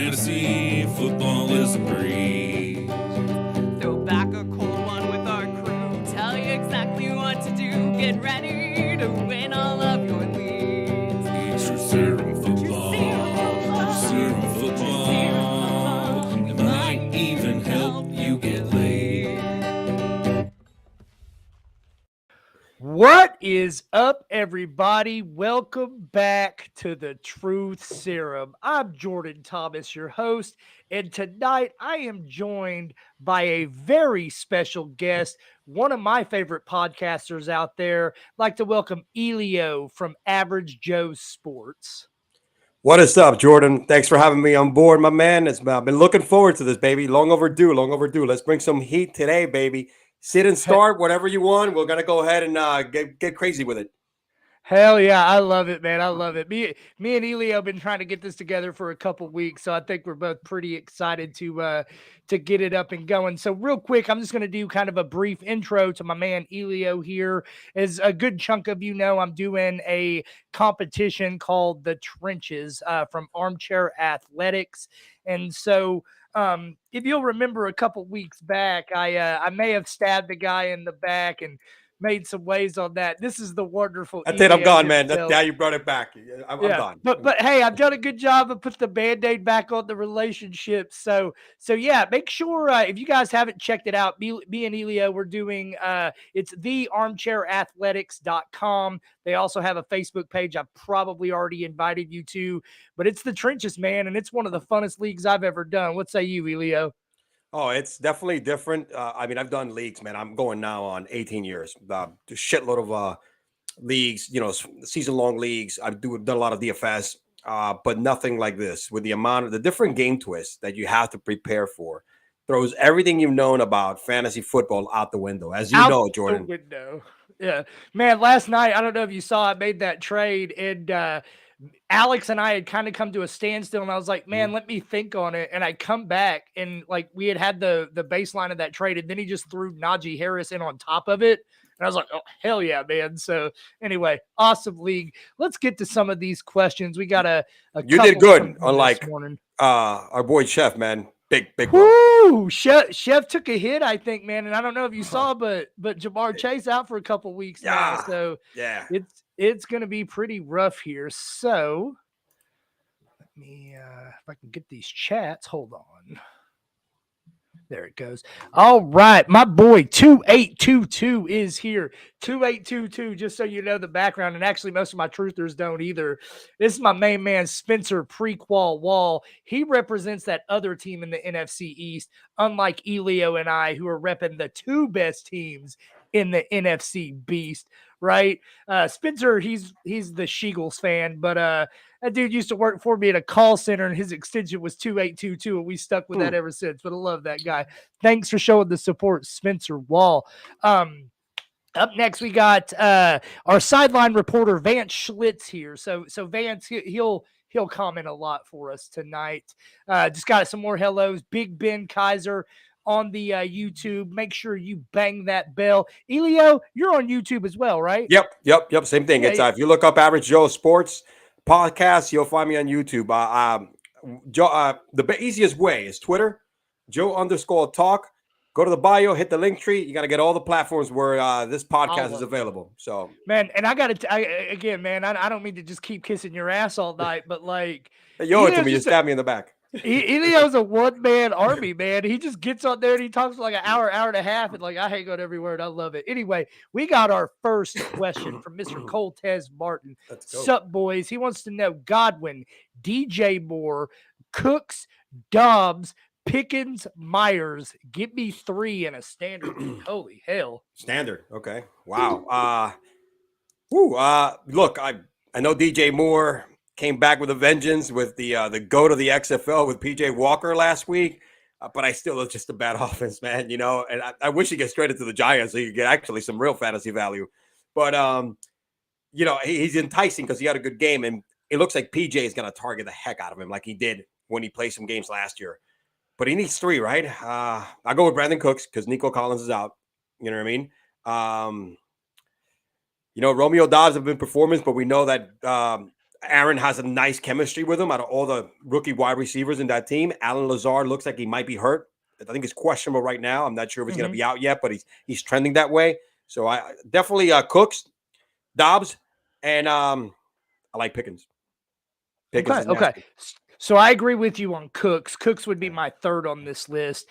Fantasy football is a breeze. Throw back a cold one with our crew. Tell you exactly what to do. Get ready to win all of your leads. It's your serum football. Serum football. It might even help you get laid. What is up, everybody? Welcome back to the Truth Serum. I'm Jordan Thomas, your host, and tonight I am joined by a very special guest, one of my favorite podcasters out there. I'd like to welcome Elio from Average Joe Sports. What is up, Jordan? Thanks for having me on board, my man. I've been looking forward to this, baby. Long overdue, long overdue. Let's bring some heat today, baby. Sit and start, whatever you want. We're gonna go ahead and get crazy with it. Hell yeah, I love it, man. I love it. Me and Elio have been trying to get this together for a couple weeks, so I think we're both pretty excited to get it up and going. So real quick, I'm just going to do kind of a brief intro to my man Elio here. As a good chunk of you know, I'm doing a competition called The Trenches from Armchair Athletics, and so if you'll remember a couple weeks back, I may have stabbed a guy in the back and made some waves on that. This is the wonderful. That's it. I'm Elio gone, man. himself. Now you brought it back. I'm done. But hey, I've done a good job of put the Band-Aid back on the relationship. So yeah, make sure if you guys haven't checked it out, me and Elio, we're doing it's thearmchairathletics.com. They also have a Facebook page I've probably already invited you to, but it's The Trenches, man, and it's one of the funnest leagues I've ever done. What say you, Elio? Oh, it's definitely different. I mean, I've done leagues, man. I'm going now on 18 years. A shitload of leagues, season-long leagues. I've done a lot of DFS, but nothing like this. With the amount of the different game twists that you have to prepare for, throws everything you've known about fantasy football out the window. As you know, Jordan. The window. Yeah, man. Last night, I don't know if you saw, I made that trade, and Alex and I had kind of come to a standstill, and I was like, man, let me think on it. And I come back, and like we had the baseline of that trade, and then he just threw Najee Harris in on top of it. And I was like, oh, hell yeah, man. So anyway, awesome league. Let's get to some of these questions. We got a you did good, unlike our boy Chef, man. Big Woo! Chef took a hit, I think, man. And I don't know if you saw, but Jamar Chase out for a couple weeks now. So yeah, it's going to be pretty rough here. So let me, if I can get these chats, hold on. There it goes. All right. My boy 2822 is here. 2822, just so you know the background. And actually, most of my truthers don't either. This is my main man, Spencer Prequal Wall. He represents that other team in the NFC East, unlike Elio and I, who are repping the two best teams in the NFC Beast, right? Spencer, he's the Sheagles fan, but that dude used to work for me at a call center, and his extension was 2822, and we stuck with that ever since. But I love that guy. Thanks for showing the support, Spencer Wall. Up next, we got our sideline reporter, Vance Schlitz here. So Vance, he'll comment a lot for us tonight. Just got some more hellos. Big Ben Kaiser on the YouTube. Make sure you bang that bell. Elio, you're on YouTube as well, right? Yep. Same thing. It's if you look up Average Joe Sports podcast, you'll find me on YouTube. The easiest way is Twitter, Joe_talk. Go to the bio, hit the link tree. You got to get all the platforms where this podcast is available. So, man, and I got to again, man. I don't mean to just keep kissing your ass all night, but like, you owe it to me. You stabbed me in the back. Elio's a one-man army, man. He just gets on there and he talks for like an hour and a half, and like I hang on every word. I love it. Anyway, we got our first question from Mr. Coltez Martin. Sup, boys? He wants to know Godwin, DJ Moore, Cooks, Dobbs, Pickens, Myers. Give me three in a standard. Holy hell! Standard. Okay. Wow. Look, I know DJ Moore came back with a vengeance with the go to the XFL with PJ Walker last week, but I still it's just a bad offense, man. And I wish he gets traded to the Giants so you get actually some real fantasy value. But he's enticing because he had a good game, and it looks like PJ is going to target the heck out of him like he did when he played some games last year. But he needs three, right? I go with Brandon Cooks because Nico Collins is out. You know what I mean? Romeo Dobbs have been performance, but we know that Aaron has a nice chemistry with him out of all the rookie wide receivers in that team. Alan Lazard looks like he might be hurt. I think he's questionable right now. I'm not sure if he's going to be out yet, but he's trending that way. So I definitely Cooks, Dobbs, and I like Pickens. Pickens is nasty. Okay. So I agree with you on Cooks. Cooks would be my third on this list.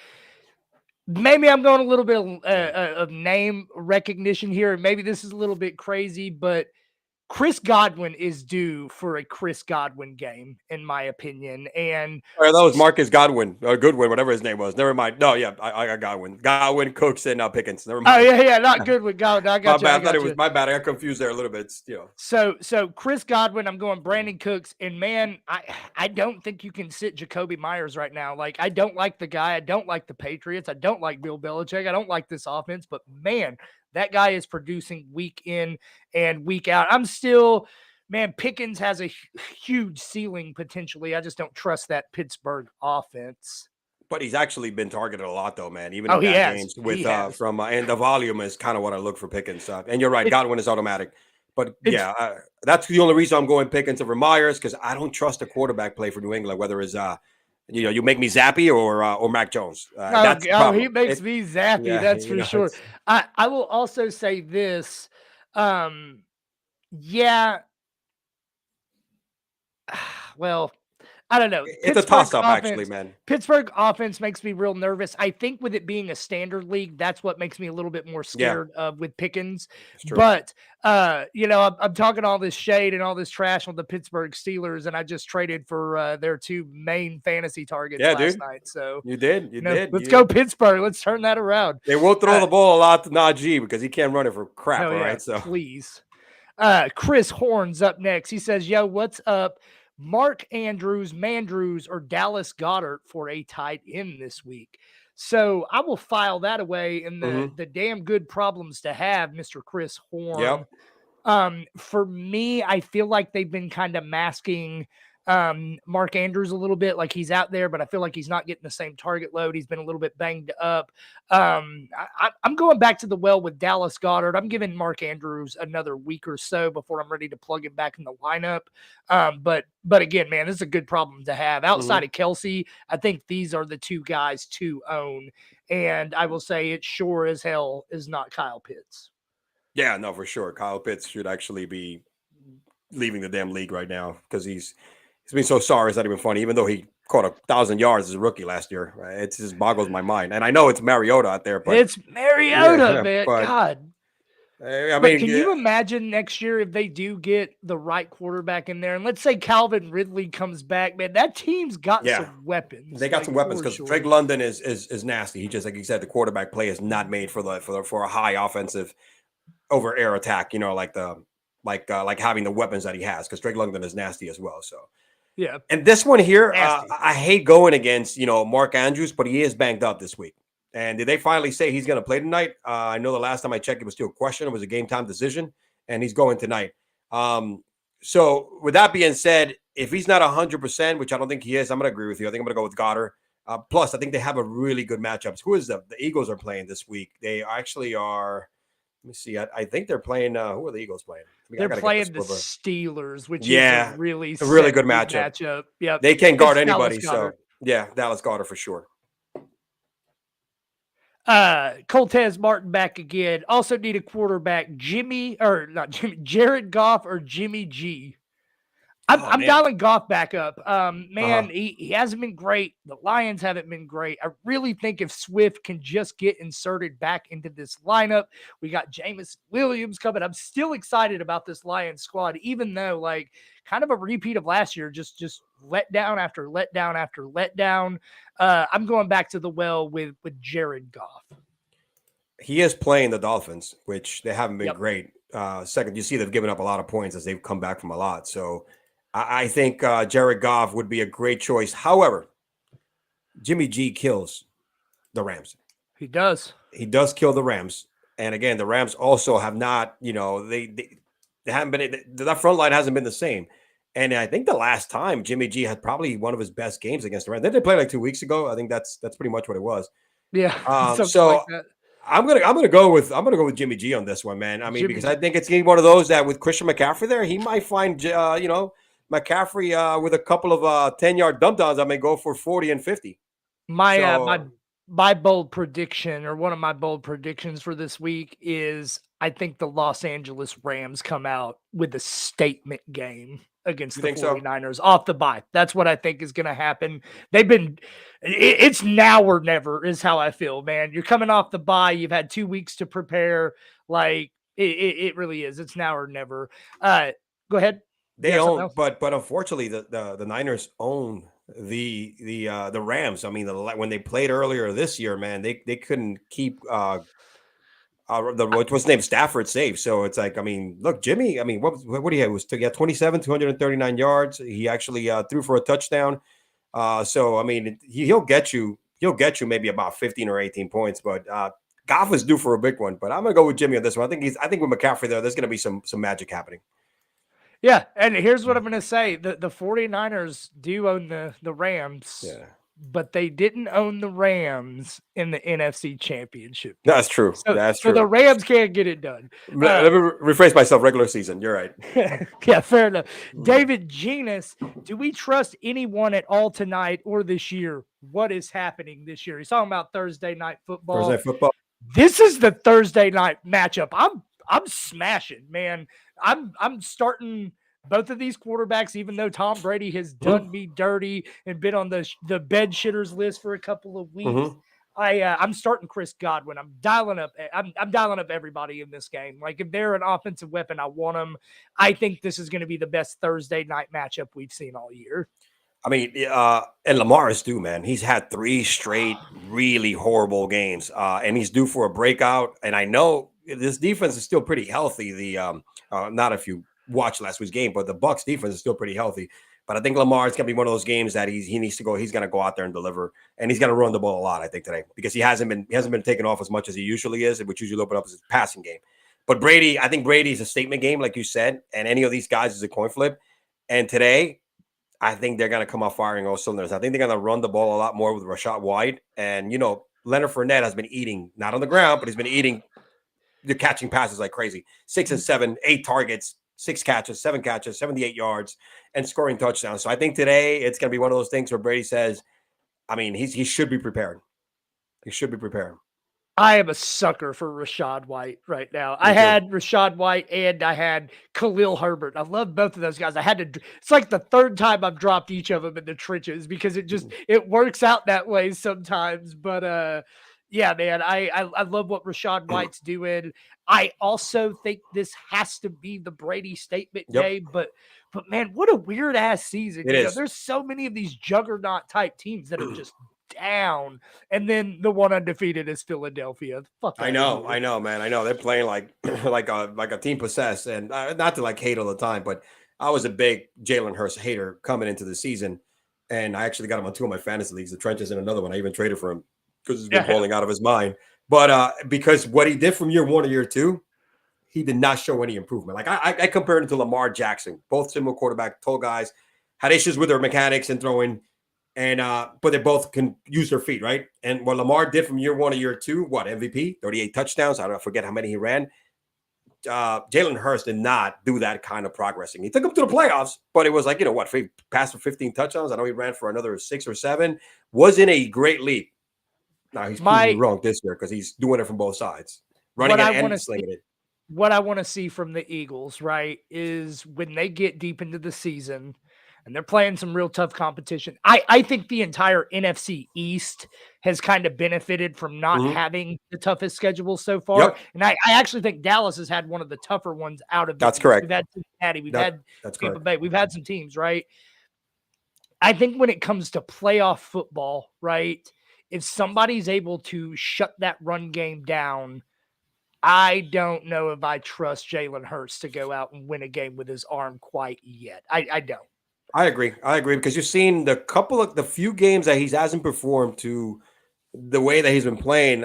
Maybe I'm going a little bit of name recognition here, and maybe this is a little bit crazy, but Chris Godwin is due for a Chris Godwin game, in my opinion. And that was Marcus Godwin or Goodwin, whatever his name was. Never mind. No, yeah, I got Godwin, Cooks, and Pickens. Never mind. Oh yeah, not Goodwin. Godwin. I got you. I thought it was my bad. I got confused there a little bit. So Chris Godwin, I'm going Brandon Cooks, and man, I don't think you can sit Jacoby Myers right now. Like, I don't like the guy. I don't like the Patriots. I don't like Bill Belichick. I don't like this offense. But man, that guy is producing week in and week out. I'm still, man, Pickens has a huge ceiling potentially. I just don't trust that Pittsburgh offense. But he's actually been targeted a lot, though, man. Even in that games with and the volume is kind of what I look for Pickens. And you're right, Godwin is automatic. But yeah, that's the only reason I'm going Pickens over Myers, because I don't trust the quarterback play for New England, whether it's you make me Zappy or Mac Jones. He makes me Zappy. Yeah, that's for sure. I will also say this. Well, I don't know. It's a toss-up, actually, man. Pittsburgh offense makes me real nervous. I think with it being a standard league, that's what makes me a little bit more scared of with Pickens. But, I'm talking all this shade and all this trash on the Pittsburgh Steelers, and I just traded for their two main fantasy targets last night. So you did. Let's go Pittsburgh. Let's turn that around. They will throw the ball a lot to Najee because he can't run it for crap. All right, so please. Chris Horn's up next. He says, "Yo, what's up? Mark Andrews, Mandrews, or Dallas Goedert for a tight end this week." So I will file that away in the damn good problems to have, Mr. Chris Horn. Yep. For me, I feel like they've been kind of masking Mark Andrews a little bit, like he's out there, but I feel like he's not getting the same target load. He's been a little bit banged up. I'm going back to the well with Dallas Goedert. I'm giving Mark Andrews another week or so before I'm ready to plug him back in the lineup. But again, man, this is a good problem to have. Outside of Kelsey, I think these are the two guys to own. And I will say it sure as hell is not Kyle Pitts. Yeah, no, for sure. Kyle Pitts should actually be leaving the damn league right now because he's been so sorry. It's not even funny, even though he caught 1,000 yards as a rookie last year. Right? It just boggles my mind. And I know it's Mariota out there, but it's Mariota, man. But, God. I mean, can you imagine next year if they do get the right quarterback in there? And let's say Calvin Ridley comes back, man. That team's got some weapons. They got some weapons because Drake London is nasty. He just, like you said, the quarterback play is not made for a high offensive over air attack. Like having the weapons that he has, because Drake London is nasty as well. So. Yeah. And this one here, I hate going against, Mark Andrews, but he is banged up this week. And did they finally say he's going to play tonight? I know the last time I checked, it was still a question. It was a game time decision, and he's going tonight. So with that being said, if he's not 100%, which I don't think he is, I'm going to agree with you. I think I'm going to go with Goddard. Plus, I think they have a really good matchups. Who is the Eagles are playing this week? They actually are. Let me see. I think they're playing. Who are the Eagles playing? They're playing the Steelers, which is a really good matchup. Yeah, they can't guard anybody. So Dallas Goedert for sure. Coltez Martin back again. Also need a quarterback. Jared Goff or Jimmy G. I'm dialing Goff back up. He hasn't been great. The Lions haven't been great. I really think if Swift can just get inserted back into this lineup, we got Jameson Williams coming. I'm still excited about this Lions squad, even though like kind of a repeat of last year, just let down after let down after let down. I'm going back to the well with Jared Goff. He is playing the Dolphins, which they haven't been great. Second, you see they've given up a lot of points as they've come back from a lot. So I think Jared Goff would be a great choice. However, Jimmy G kills the Rams. He does. He does kill the Rams. And again, the Rams also have not, they haven't been, that front line hasn't been the same. And I think the last time Jimmy G had probably one of his best games against the Rams. They played like 2 weeks ago. I think that's pretty much what it was. Yeah. So like that. I'm gonna go with Jimmy G on this one, man. I mean, because I think it's gonna be one of those that with Christian McCaffrey there, he might find McCaffrey with a couple of 10-yard dump downs, I may go for 40 and 50. My bold prediction, or one of my bold predictions for this week, is I think the Los Angeles Rams come out with a statement game against You the think so? 49ers off the bye. That's what I think is going to happen. It's now or never is how I feel, man. You're coming off the bye. You've had 2 weeks to prepare. Like it really is. It's now or never. Go ahead. They own, but unfortunately, the Niners own the Rams. I mean, when they played earlier this year, man, they couldn't keep what's his name, Stafford, safe. So it's like, I mean, look, Jimmy. I mean, what do you have? He had 27, 239 yards. He actually threw for a touchdown. So I mean, he'll get you maybe about 15 or 18 points, but Goff is due for a big one. But I'm gonna go with Jimmy on this one. I think with McCaffrey there's gonna be some magic happening. Yeah, and here's what I'm going to say. The 49ers do own the Rams, but they didn't own the Rams in the NFC Championship. That's true. So the Rams can't get it done. Let me rephrase myself. Regular season. You're right. Yeah, fair enough. David Genus, do we trust anyone at all tonight or this year? What is happening this year? He's talking about Thursday night football. Thursday football. This is the Thursday night matchup. I'm smashing, man. I'm starting both of these quarterbacks, even though Tom Brady has done me dirty and been on the bed shitters list for a couple of weeks. I'm starting Chris Godwin. I'm dialing up everybody in this game. Like, if they're an offensive weapon, I want them. I think this is going to be the best Thursday night matchup we've seen all year. I mean, and Lamar is due, man. He's had 3 straight really horrible games, and he's due for a breakout. And I know this defense is still pretty healthy. Not if you watched last week's game, but the Bucs defense is still pretty healthy. But I think Lamar is going to be one of those games that he needs to go. He's going to go out there and deliver, and he's going to run the ball a lot, I think, today, because he hasn't been taken off as much as he usually is, which usually open up his passing game. But Brady, I think Brady is a statement game, like you said, and any of these guys is a coin flip. And today, I think they're going to come out firing all cylinders. I think they're going to run the ball a lot more with Rashad White. And, Leonard Fournette has been eating, not on the ground, but he's been eating the catching passes like crazy. 6 and 7, 8 targets, 6 catches, 7 catches, 78 yards, and scoring touchdowns. So I think today it's going to be one of those things where Brady says, I mean, he should be prepared. He should be prepared. I am a sucker for Rashad White right now. I had Rashad White and I had Khalil Herbert. I love both of those guys. It's like the third time I've dropped each of them in the trenches because it works out that way sometimes. But yeah, man, I love what Rashad White's doing. I also think this has to be the Brady statement game, but man, what a weird ass season. There's so many of these juggernaut type teams that are just down, and then the one undefeated is Philadelphia. Fuck, I know, man. I know they're playing like a team possessed, and not to like hate all the time, but I was a big Jalen Hurts hater coming into the season, and I actually got him on 2 of my fantasy leagues, the trenches and another one. I even traded for him because he's been falling out of his mind. But because what he did from year 1 to year 2, he did not show any improvement. Like I compared him to Lamar Jackson, both similar quarterback, tall guys, had issues with their mechanics and throwing. And but they both can use their feet, right? And what Lamar did from year 1 to year 2, what MVP, 38 touchdowns. I forget how many he ran. Jalen Hurts did not do that kind of progressing. He took him to the playoffs, but it was like, he passed for 15 touchdowns. I know he ran for another 6 or 7. Wasn't a great leap. Now he's proving wrong this year because he's doing it from both sides, running it and slinging it. What I want to see from the Eagles, right, is when they get deep into the season and they're playing some real tough competition. I think the entire NFC East has kind of benefited from not having the toughest schedule so far. And I actually think Dallas has had one of the tougher ones out of That's correct. We've had Cincinnati, we've had Tampa Bay, we've had some teams, right? I think when it comes to playoff football, right, if somebody's able to shut that run game down, I don't know if I trust Jalen Hurts to go out and win a game with his arm quite yet. I don't. I agree because you've seen the few games that he hasn't performed to the way that he's been playing.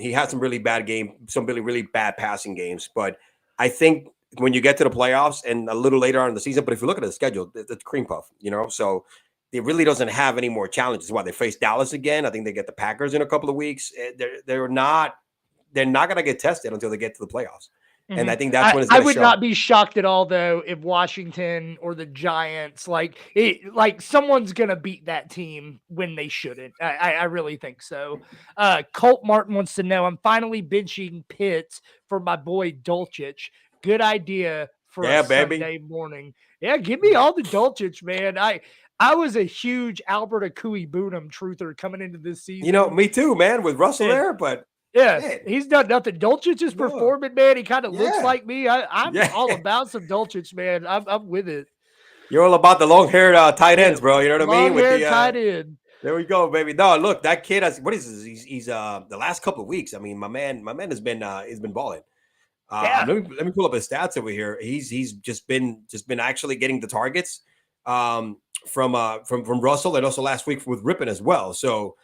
He had some really bad some really bad passing games. But I think when you get to the playoffs and a little later on in the season, but if you look at the schedule, it's cream puff, so it really doesn't have any more challenges. Why they face Dallas again? I think they get the Packers in a couple of weeks. They're not going to get tested until they get to the playoffs. And I think that's when it's I going to would show. not be shocked at all though if Washington or the Giants like someone's gonna beat that team when they shouldn't. I really think so. Colt Martin wants to know, I'm finally benching Pitts for my boy Dulcich. Good idea for Yeah, a baby. Sunday morning. Yeah, give me all the Dulcich, man. I was a huge Albert Akui Boonham truther coming into this season. You know, me too, man, with Russell there, but yeah, man, he's done nothing. Dulcich is no. performing, man. He kind of looks Yeah. like me. I'm Yeah. all about some Dulcich, man. I'm with it. You're all about the long-haired tight ends, bro. You know what I mean? Long-haired tight end. There we go, baby. No, look, that kid has, what is this? He's the last couple of weeks. I mean, my man has been he's been balling. Yeah. Let me pull up his stats over here. He's just been actually getting the targets from Russell, and also last week with Rippon as well. So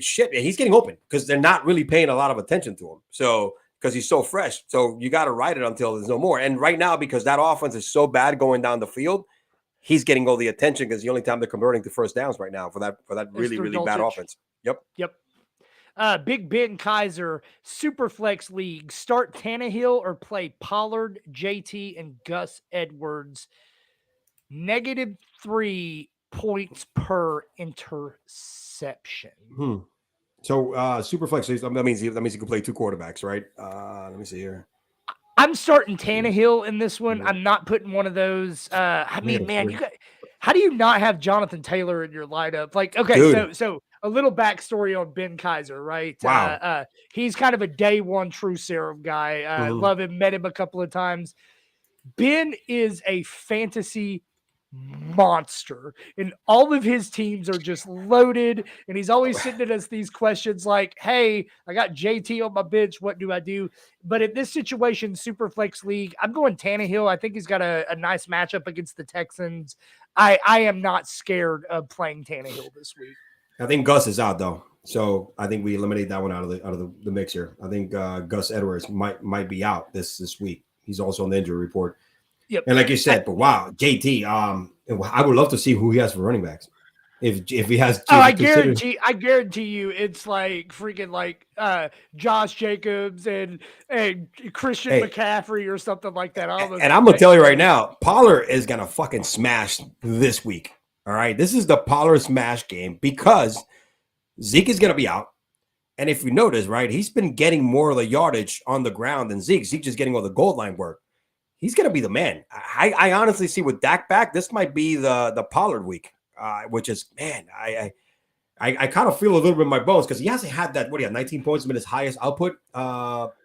shit, he's getting open because they're not really paying a lot of attention to him. So because he's so fresh, so you got to ride it until there's no more. And right now, because that offense is so bad going down the field, he's getting all the attention because the only time they're converting to first downs right now for that really bad offense. Yep. Big Ben Kaiser, Superflex League. Start Tannehill or play Pollard, JT, and Gus Edwards. -3 points per interception. So Superflex, that means he can play two quarterbacks, right? Let me see here. I'm starting Tannehill in this one. I'm not putting one of those. I mean, man, how do you not have Jonathan Taylor in your lineup? Like, okay, Dude. so a little backstory on Ben Kaiser, right? Wow. He's kind of a day one true serum guy. Love him, met him a couple of times. Ben is a fantasy monster, and all of his teams are just loaded, and he's always sending us these questions like, hey, I got JT on my bench, what do I do? But in this situation, Superflex League, I'm going Tannehill. I think he's got a nice matchup against the Texans. I am not scared of playing Tannehill this week. I think Gus is out though, so I think we eliminate that one out of the mix here. I think Gus Edwards might be out this week. He's also on the injury report. Yep. And like you said, but wow, JT, I would love to see who he has for running backs. If he has, I guarantee you, it's like freaking like Josh Jacobs and Christian McCaffrey or something like that. And I'm gonna tell you right now, Pollard is gonna fucking smash this week. All right, this is the Pollard smash game because Zeke is gonna be out. And if you notice, right, he's been getting more of the yardage on the ground than Zeke. Zeke's just getting all the goal line work. He's going to be the man. I honestly see with Dak back, this might be the Pollard week, which is, man, I kind of feel a little bit in my bones because he hasn't had that, 19 points has been his highest output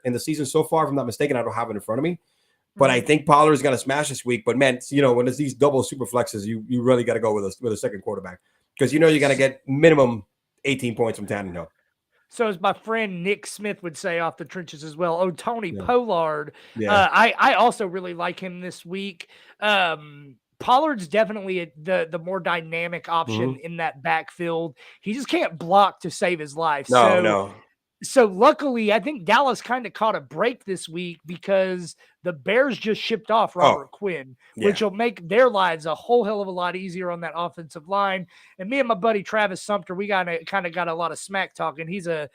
in the season so far. If I'm not mistaken, I don't have it in front of me. But I think Pollard is going to smash this week. But, man, when it's these double super flexes, you really got to go with a second quarterback because you're going to get minimum 18 points from Tannehill. So as my friend Nick Smith would say off the trenches as well, Tony Pollard. Yeah. I also really like him this week. Pollard's definitely the more dynamic option in that backfield. He just can't block to save his life. No. So luckily, I think Dallas kind of caught a break this week because the Bears just shipped off Robert Quinn, which will make their lives a whole hell of a lot easier on that offensive line. And me and my buddy Travis Sumter, we got a lot of smack talking. He's a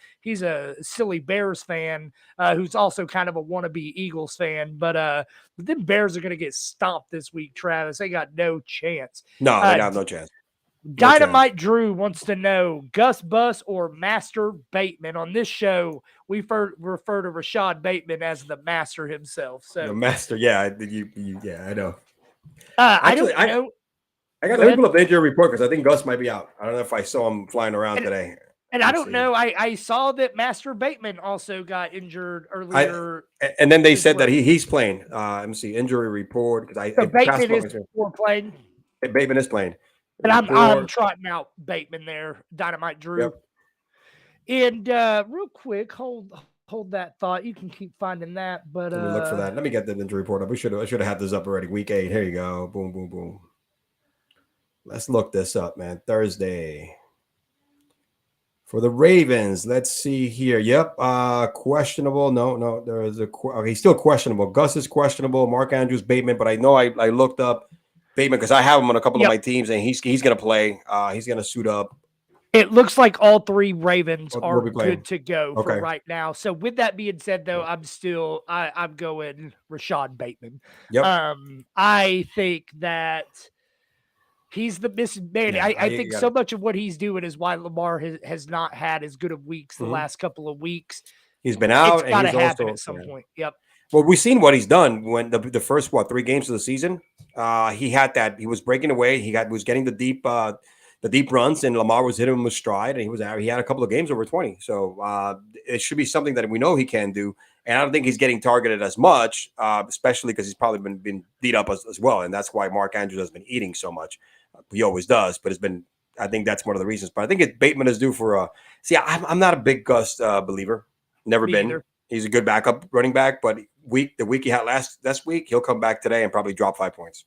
silly Bears fan who's also kind of a wannabe Eagles fan. But them Bears are going to get stomped this week, Travis. They got no chance. No, they have no chance. Dynamite Drew wants to know Gus Bus or Master Bateman. On this show, we refer to Rashad Bateman as the master himself. So the master, I know. I don't know. Let me pull up the injury report because I think Gus might be out. I don't know if I saw him flying around today. And I don't know. I saw that Master Bateman also got injured earlier. And then they said that he's playing. Let me see injury report because Bateman is playing. Bateman is playing. And I'm trotting out Bateman there, Dynamite Drew. Yep. And real quick, hold that thought. You can keep finding that, but let me look for that. Let me get the injury report up. I should have had this up already. Week 8. Here you go. Boom, boom, boom. Let's look this up, man. Thursday for the Ravens. Let's see here. Yep. Questionable. No. There is he's still questionable. Gus is questionable. Mark Andrews, Bateman. But I know I looked up Bateman because I have him on a couple of my teams, and he's going to play. He's going to suit up. It looks like all three Ravens We'll are be playing. good to go for Okay. right now. So with that being said, though, I'm going Rashad Bateman. Yep. I think that he's the missing man. Yeah, I think so much of what he's doing is why Lamar has not had as good of weeks the last couple of weeks. He's been out, It's and got to he's happen also at some point. Yep. Well, we've seen what he's done when the first 3 games of the season. He had that he was breaking away. He was getting the deep runs, and Lamar was hitting him with stride, and he had a couple of games over 20. So it should be something that we know he can do. And I don't think he's getting targeted as much, especially because he's probably been beat up as well, and that's why Mark Andrews has been eating so much. He always does, but I think that's one of the reasons. But I think Bateman is due for I'm not a big Gus believer. Never Me been. either. He's a good backup running back, but the week he had last week, he'll come back today and probably drop 5 points.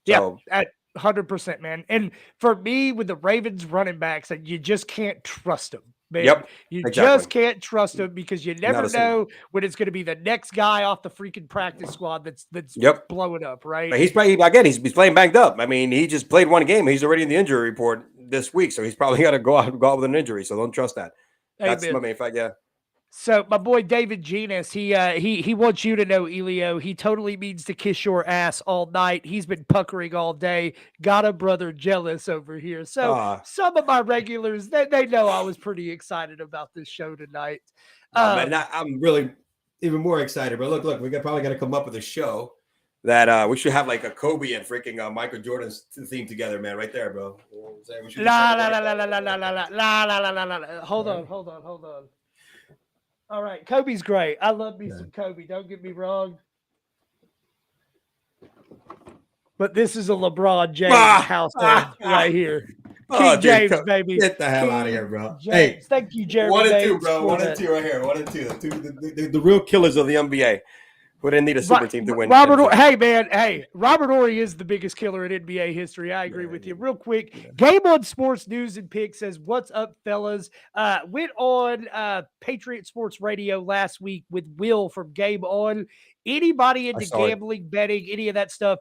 So, yeah, at 100%, man. And for me, with the Ravens running backs, you just can't trust them. Man. Yep, you exactly. just can't trust them because you never know when it's going to be the next guy off the freaking practice squad that's blowing up, right? But he's playing banged up. I mean, he just played 1 game. He's already in the injury report this week, so he's probably got to go out with an injury. So don't trust that. That's my main fact. Yeah. So my boy David Genus, he wants you to know, Elio, he totally means to kiss your ass all night. He's been puckering all day. Got a brother jealous over here. So some of my regulars, they know I was pretty excited about this show tonight. Man, I'm really even more excited. But look, we probably got to come up with a show that we should have like a Kobe and freaking Michael Jordan's theme together, man, right there, bro. La. Hold on. All right, Kobe's great. I love me some Kobe. Don't get me wrong. But this is a LeBron James household right here. King James, baby. Get the hell out of here, bro. James. Hey, thank you, Jeremy. 1 and 2, bro. 1 and 2 right here. 1 and 2. The real killers of the NBA. Who didn't need a super team to win. Robert Horry is the biggest killer in NBA history. I agree with you. Real quick, Game On Sports News and Picks says, "What's up, fellas?" Went on Patriot Sports Radio last week with Will from Game On. Anybody into gambling, betting, any of that stuff,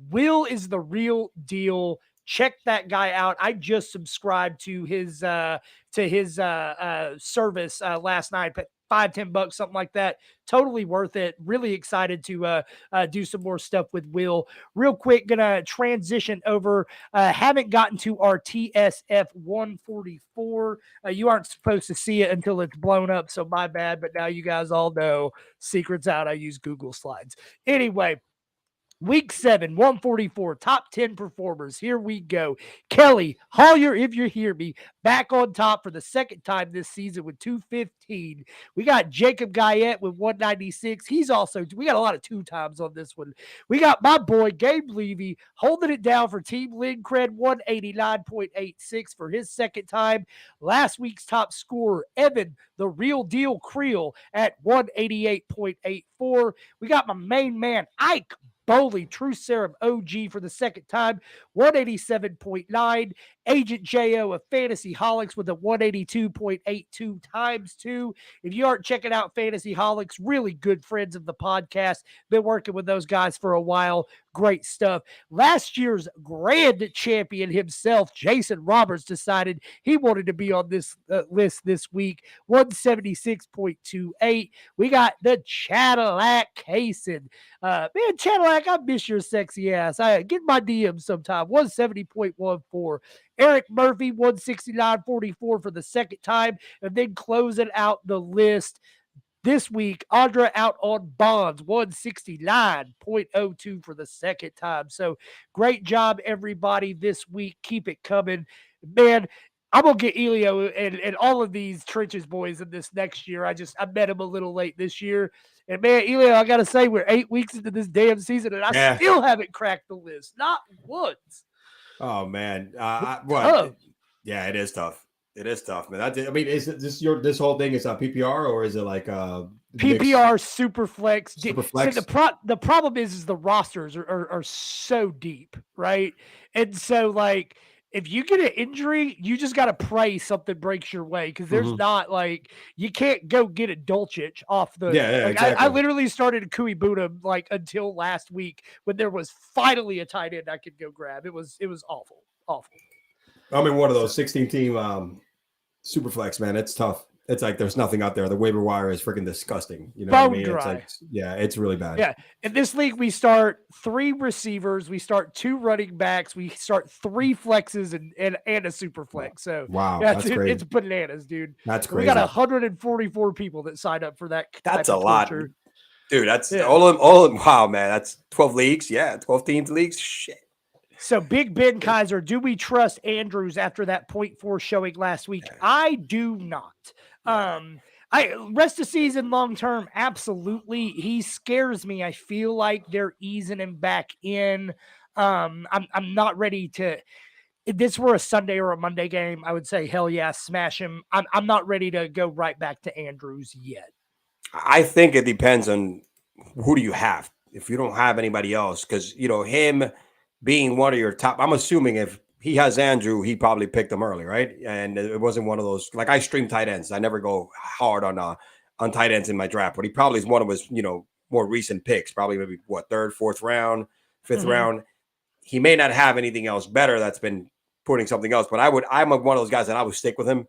Will is the real deal. Check that guy out. I just subscribed to his service last night. $5-10, something like that. Totally worth it. Really excited to do some more stuff with Will. Real quick, gonna transition over. Haven't gotten to our TSF 144. You aren't supposed to see it until it's blown up, so my bad. But now you guys all know, secrets out. I use Google Slides. Anyway. Week 7, 144, top 10 performers. Here we go. Kelly Hollier, if you hear me, back on top for the second time this season with 215. We got Jacob Guyette with 196. We got a lot of 2 times on this one. We got my boy Gabe Levy holding it down for Team Lincred, 189.86 for his second time. Last week's top scorer, Evan, the real deal Creel at 188.84. We got my main man, Ike Bowley, True Serum OG for the second time, 187.9. Agent J.O. of Fantasy Holics with a 182.82 times 2. If you aren't checking out Fantasy Holics, really good friends of the podcast. Been working with those guys for a while. Great stuff. Last year's grand champion himself, Jason Roberts, decided he wanted to be on this list this week. 176.28. We got the Cadillac Kaysen. Man, Cadillac, I miss your sexy ass. Get my DM sometime. 170.14. Eric Murphy, 169.44 for the second time. And then closing out the list this week, Audra out on Bonds, 169.02 for the second time. So great job, everybody, this week. Keep it coming. Man, I'm going to get Elio and all of these Trenches boys in this next year. I met him a little late this year. And, man, Elio, I got to say, we're 8 weeks into this damn season, and I still haven't cracked the list. Not once. Oh, man. Tough. Yeah, it is tough. It is tough, man. Is this whole thing is a PPR, or is it like a PPR super flex? Super flex? So the problem is the rosters are so deep, right? And so, like, if you get an injury, you just got to pray something breaks your way, because there's not, like, you can't go get a Dulcich off the. Exactly. I literally started Kui Buddha like until last week when there was finally a tight end I could go grab. It was awful. I'm in one of those 16 team super flex, man. It's tough. It's like there's nothing out there. The waiver wire is freaking disgusting. You know what I Bone mean? It's like, dry. yeah, it's really bad. Yeah. In this league, we start 3 receivers, we start 2 running backs, we start 3 flexes and a super flex. So Wow, yeah, that's crazy. it's bananas, dude. That's And we crazy. got 144 people that signed up for that. That's type a of lot, torture. dude. That's Yeah. all of them. Wow, man. That's 12 leagues. Yeah, 12 teams leagues. Shit. So Big Ben Kaiser, do we trust Andrews after that 0.4 showing last week? Yeah. I do not. I rest of season long term, absolutely. He scares me. I feel like they're easing him back in. I'm not ready to. If this were a Sunday or a Monday game, I would say hell yeah, smash him. I'm not ready to go right back to Andrews yet. I think it depends on who do you have. If you don't have anybody else, because him being one of your top, I'm assuming if he has Andrew, he probably picked him early, right? And it wasn't one of those like I stream tight ends. I never go hard on tight ends in my draft, but he probably is one of his more recent picks, probably maybe what 3rd, 4th round, 5th round. He may not have anything else better that's been putting something else, but I'm one of those guys that I would stick with him.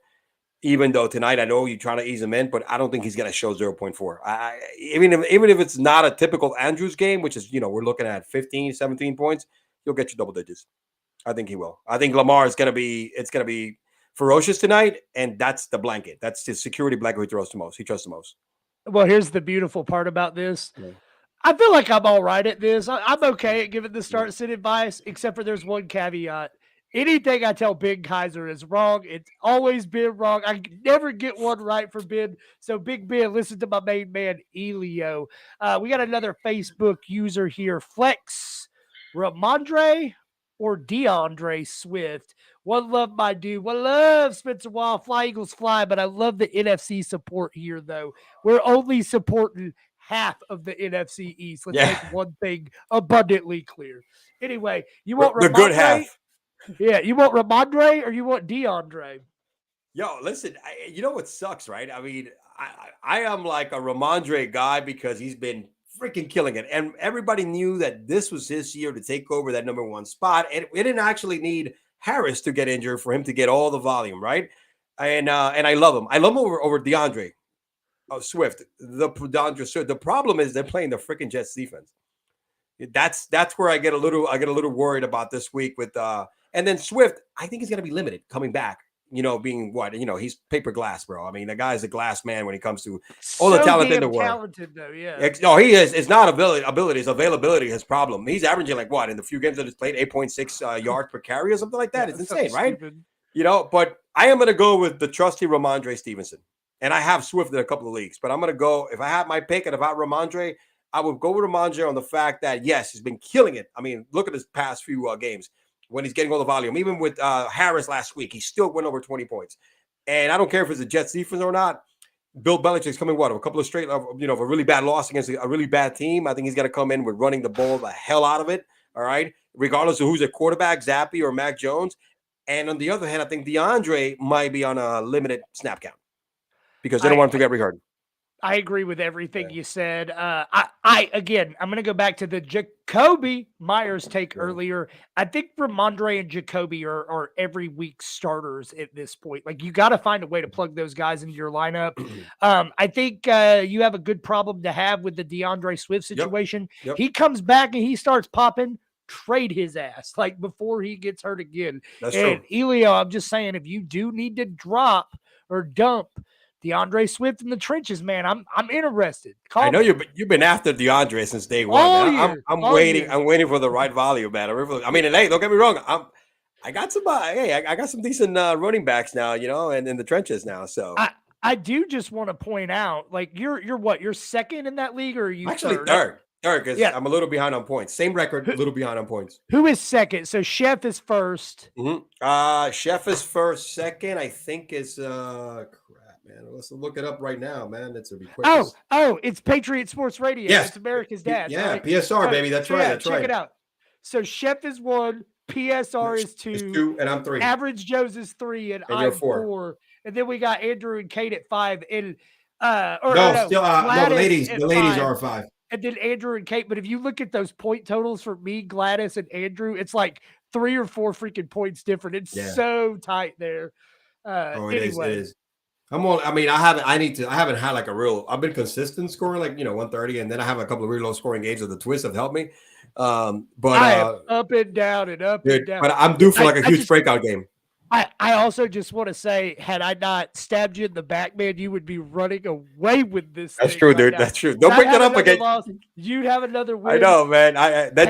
Even though tonight I know you're trying to ease him in, but I don't think he's going to show 0.4. Even if it's not a typical Andrews game, which is we're looking at 15, 17 points, he'll get you double digits. I think he will. I think Lamar is going to be ferocious tonight, and that's the blanket. That's the security blanket he throws the most. He trusts the most. Well, here's the beautiful part about this. Yeah. I feel like I'm all right at this. I'm okay at giving the start sit advice, except for there's one caveat. Anything I tell Big Kaiser is wrong. It's always been wrong. I never get one right for Ben. So Big Ben, listen to my main man, Elio. We got another Facebook user here. Flex Ramondre or DeAndre Swift. One love, my dude. One love, Spencer Wild. Fly Eagles fly. But I love the NFC support here, though. We're only supporting half of the NFC East. Let's make one thing abundantly clear. Anyway, you want the good half. Yeah, you want Ramondre or you want DeAndre? Yo, listen, you know what sucks, right? I mean, I am like a Ramondre guy because he's been freaking killing it. And everybody knew that this was his year to take over that number 1 spot. And it didn't actually need Harris to get injured for him to get all the volume, right? And I love him. I love him over DeAndre Swift. DeAndre Swift. The problem is they're playing the freaking Jets defense. That's where I get a little worried about this week with and then Swift, I think he's going to be limited coming back, being what, he's paper glass, bro. I mean, the guy's a glass man when it comes to all the talent in the world. Talented though, yeah. No, he is. It's not ability. His availability, his problem. He's averaging like what in the few games that he's played 8.6 yards per carry or something like that. It's insane, right? Stupid. But I am going to go with the trusty Ramondre Stevenson. And I have Swift in a couple of leagues, but I'm going to go, if I have my pick and about Ramondre, I would go with Ramondre on the fact that, yes, he's been killing it. I mean, look at his past few games when he's getting all the volume. Even with Harris last week, he still went over 20 points. And I don't care if it's a Jets defense or not. Bill Belichick's coming, a couple of straight, of a really bad loss against a really bad team. I think he's going to come in with running the ball the hell out of it, all right, regardless of who's a quarterback, Zappy or Mac Jones. And on the other hand, I think DeAndre might be on a limited snap count because they don't want him to get rehurt. I agree with everything you said. Again, I'm going to go back to the Jacoby Myers take earlier. I think Ramondre and Jacoby are every week starters at this point. Like, you got to find a way to plug those guys into your lineup. I think you have a good problem to have with the DeAndre Swift situation. Yep. He comes back and he starts popping. Trade his ass like before he gets hurt again. That's and true. Elio, I'm just saying, if you do need to drop or dump DeAndre Swift in the trenches, man, I'm interested. I know you've been after DeAndre since day one. I'm waiting. I'm waiting for the right value, man. I mean, and hey, don't get me wrong. I got some. I got some decent running backs now, and in the trenches now. So I do just want to point out, like, you're what? You're second in that league, or are you actually third? Third, because I'm a little behind on points. Same record, a little behind on points. Who is second? So Chef is first. Chef is first. Second, I think is man, let's look it up right now, man. It's a quick. Oh, it's Patriot Sports Radio. Yes. It's America's Dad. Yeah, right? PSR, baby. That's right. That's check right. Check it out. So Chef is 1, PSR is 2, and I'm 3. Average Joe's is 3, and I'm 4. And then we got Andrew and Kate at 5. And the ladies are 5. And then Andrew and Kate. But if you look at those point totals for me, Gladys, and Andrew, it's like 3 or 4 freaking points different. It's so tight there. It Anyway. is. I haven't had like a real, I've been consistent scoring like, 130. And then I have a couple of really low scoring games of the twist have helped me. But I am up and down and up and down. But I'm due for like a huge breakout game. I also just want to say, had I not stabbed you in the back, man, you would be running away with this. That's true, dude. That's true. Don't bring that up again. You'd have another win. I know, man.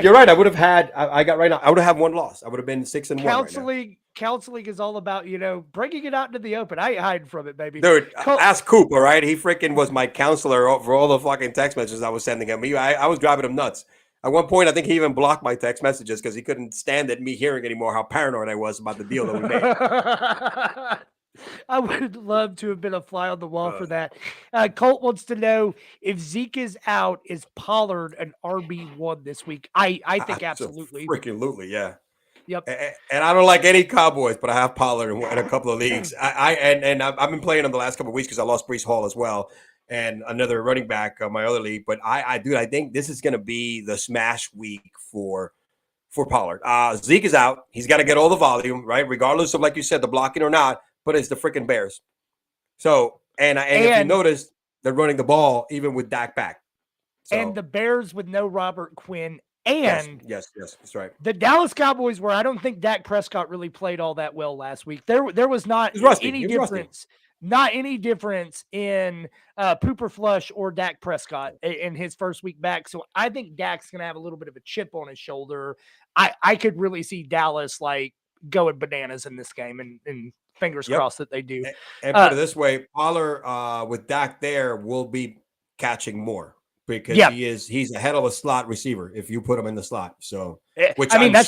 You're right. I would have had. I got right now. I would have had one loss. I would have been 6-1. Counseling is all about bringing it out into the open. I ain't hiding from it, baby. Dude, ask Coop. All right, he freaking was my counselor for all the fucking text messages I was sending him. I was driving him nuts. At one point, I think he even blocked my text messages because he couldn't stand me hearing anymore how paranoid I was about the deal that we made. I would love to have been a fly on the wall for that. Colt wants to know if Zeke is out, is Pollard an RB1 this week? I think absolutely. Freaking yeah. Yep. And I don't like any Cowboys, but I have Pollard in a couple of leagues. I've been playing him the last couple of weeks because I lost Breece Hall as well. And another running back on my other league. But I think this is going to be the smash week for Pollard. Zeke is out. He's got to get all the volume, right? Regardless of, like you said, the blocking or not, but it's the freaking Bears. So, and if you notice, they're running the ball even with Dak back. So, and the Bears with no Robert Quinn. And yes, that's right. The Dallas Cowboys, where I don't think Dak Prescott really played all that well last week. There was not any difference. Not any difference in Pooper Flush or Dak Prescott in his first week back. So I think Dak's going to have a little bit of a chip on his shoulder. I could really see Dallas like going bananas in this game, and fingers crossed that they do. And put it this way, Pollard with Dak there will be catching more because he's a head of a slot receiver if you put him in the slot. So that's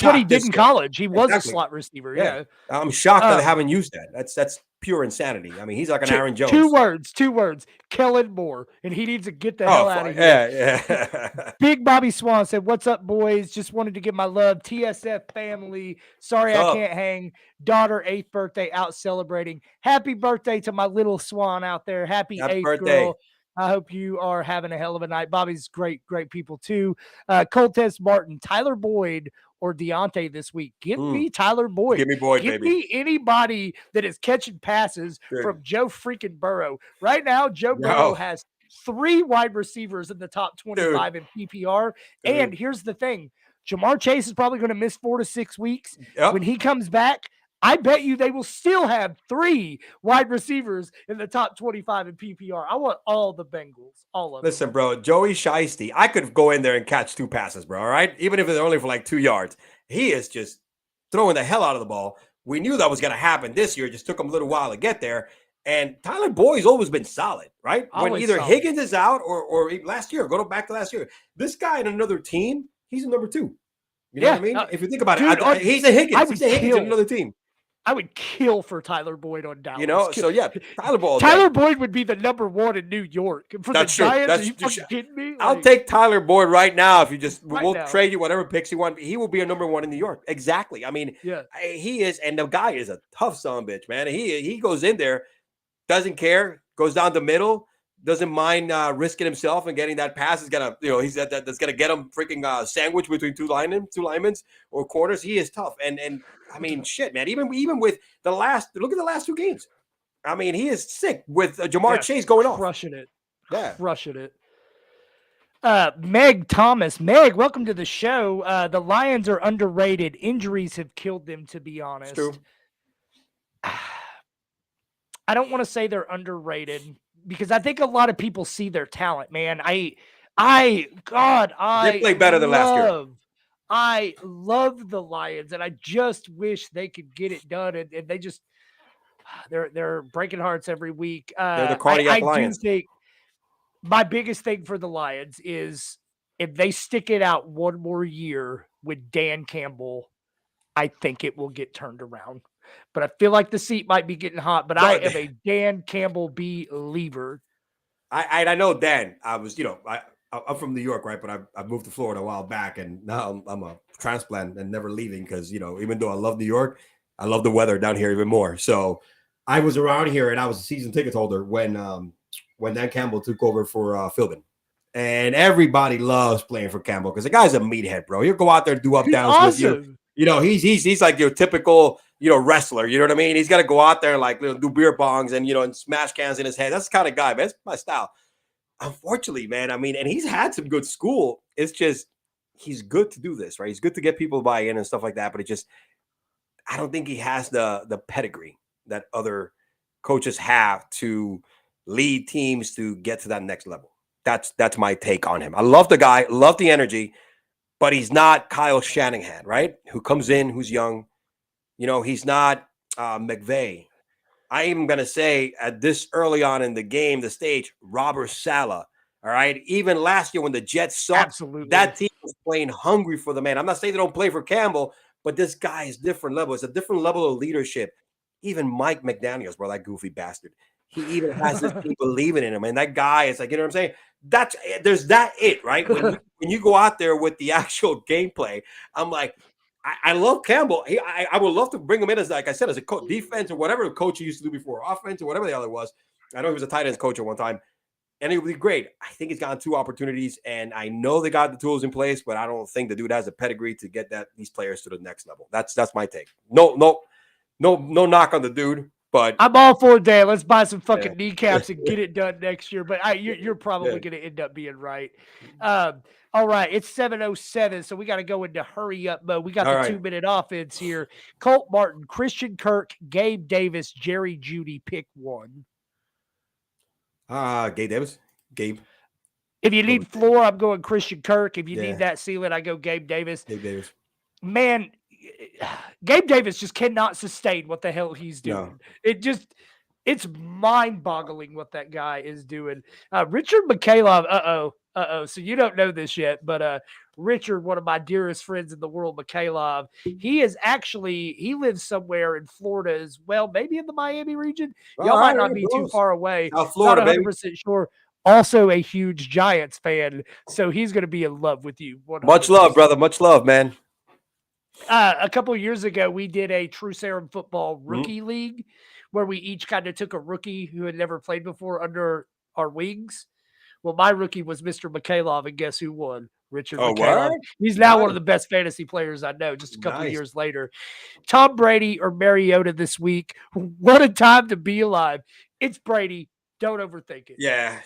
what he did in college. He was a slot receiver. Yeah. I'm shocked that they haven't used that. That's pure insanity. I mean, he's like an Aaron Jones. Two words, Kellen Moore, and he needs to get the hell out of here. Yeah. Big Bobby Swan said, "What's up, boys? Just wanted to give my love, TSF family. Sorry I can't hang. Daughter 8th birthday out celebrating. Happy birthday to my little Swan out there. Happy 8th birthday. Girl. I hope you are having a hell of a night." Bobby's great people too. Coltez Martin, Tyler Boyd, or Deontay this week. Give me Tyler Boyd. Give me Boyd, baby. Give me anybody that is catching passes from Joe freaking Burrow. Right now, Joe Burrow has 3 wide receivers in the top 25 in PPR. And here's the thing. Jamar Chase is probably going to miss 4 to 6 weeks. Yep. When he comes back, I bet you they will still have 3 wide receivers in the top 25 in PPR. I want all the Bengals, all of them. Listen, bro, Joey Shiesty, I could go in there and catch 2 passes, bro, all right? Even if they're only for like 2 yards. He is just throwing the hell out of the ball. We knew that was going to happen this year. It just took him a little while to get there. And Tyler Boyd's always been solid, right? Always when either solid. Higgins is out or last year, back to last year. This guy in another team, he's a number 2. You know what I mean? If you think about it, he's a Higgins. He's a Higgins in another team. I would kill for Tyler Boyd on Dallas. Tyler Boyd would be the number 1 in New York. For That's the true. Giants, That's are you fucking kidding me? I'll take Tyler Boyd right now if you just we'll trade you whatever picks you want. He will be a number 1 in New York. Exactly. I mean, he is, and the guy is a tough son of a bitch, man. He goes in there, doesn't care, goes down the middle, doesn't mind risking himself and getting that pass. Is gonna, he's that's gonna get him freaking sandwich between two linemen or corners. He is tough, and I mean, shit, man. Even with look at the last 2 games. I mean, he is sick with Jamar Chase going off, crushing it. Yeah, Meg Thomas, welcome to the show. The Lions are underrated. Injuries have killed them, to be honest. It's true. I don't want to say they're underrated because I think a lot of people see their talent, man. They play better than last year. I love the Lions, and I just wish they could get it done. And they just they're breaking hearts every week. They're the cardiac Lions. Do think my biggest thing for the Lions is if they stick it out one more year with Dan Campbell, I think it will get turned around. But I feel like the seat might be getting hot. But I am a Dan Campbell believer. I know Dan. I was, I'm from New York, right? But I moved to Florida a while back, and now I'm a transplant and never leaving because, even though I love New York, I love the weather down here even more. So I was around here, and I was a season ticket holder when Dan Campbell took over for Philbin. And everybody loves playing for Campbell because the guy's a meathead, bro. He'll go out there and do up downs with you. You know, he's like your typical, wrestler. You know what I mean? He's got to go out there and like do beer bongs and and smash cans in his head. That's the kind of guy, man. That's my style. Unfortunately, man. I mean, and he's had some good school. It's just he's good to do this, right? He's good to get people to buy in and stuff like that. But I don't think he has the pedigree that other coaches have to lead teams to get to that next level. That's my take on him. I love the guy, love the energy, but he's not Kyle Shanahan, right? Who comes in, who's young. He's not McVay. I am going to say at this early on in the game, the stage, Robert Saleh. All right. Even last year when the Jets sucked, Absolutely. that team was playing hungry for the man. I'm not saying they don't play for Campbell, but this guy is different level. It's a different level of leadership. Even Mike McDaniels, bro, that goofy bastard. He even has this team believing in him. And that guy is like, you know what I'm saying? There's that it, right? When you go out there with the actual gameplay, I'm like, I love Campbell. I would love to bring him in as, like I said, as a coach, defense or whatever coach he used to do before, offense or whatever the other was. I know he was a tight ends coach at one time, and it would be great. I think he's gotten 2 opportunities, and I know they got the tools in place, but I don't think the dude has a pedigree to get these players to the next level. That's my take. No knock on the dude, but I'm all for it, Dan. Let's buy some fucking kneecaps and get it done next year. But you're probably going to end up being right. All right, it's 7:07, so we got to go into hurry up mode. We got the 2-minute offense here. Colt Martin, Christian Kirk, Gabe Davis, Jerry Jeudy. Pick one. Gabe Davis. Gabe. If you need floor, I'm going Christian Kirk. If you need that ceiling, I go Gabe Davis. Gabe Davis. Man, Gabe Davis just cannot sustain what the hell he's doing. No. It's mind-boggling what that guy is doing. Richard McCaleb, so you don't know this yet, but Richard, one of my dearest friends in the world, McCaleb, he lives somewhere in Florida as well, maybe in the Miami region. Y'all might not be too far away. South Florida, not 100% sure. Also a huge Giants fan, so he's going to be in love with you. 100%. Much love, brother. Much love, man. A couple of years ago, we did a True Serum Football Rookie League where we each kind of took a rookie who had never played before under our wings. Well, my rookie was Mr. McCaleb, and guess who won? Richard McCaleb. What? He's now one of the best fantasy players I know, just a couple of years later. Tom Brady or Mariota this week. What a time to be alive. It's Brady. Don't overthink it. Yeah.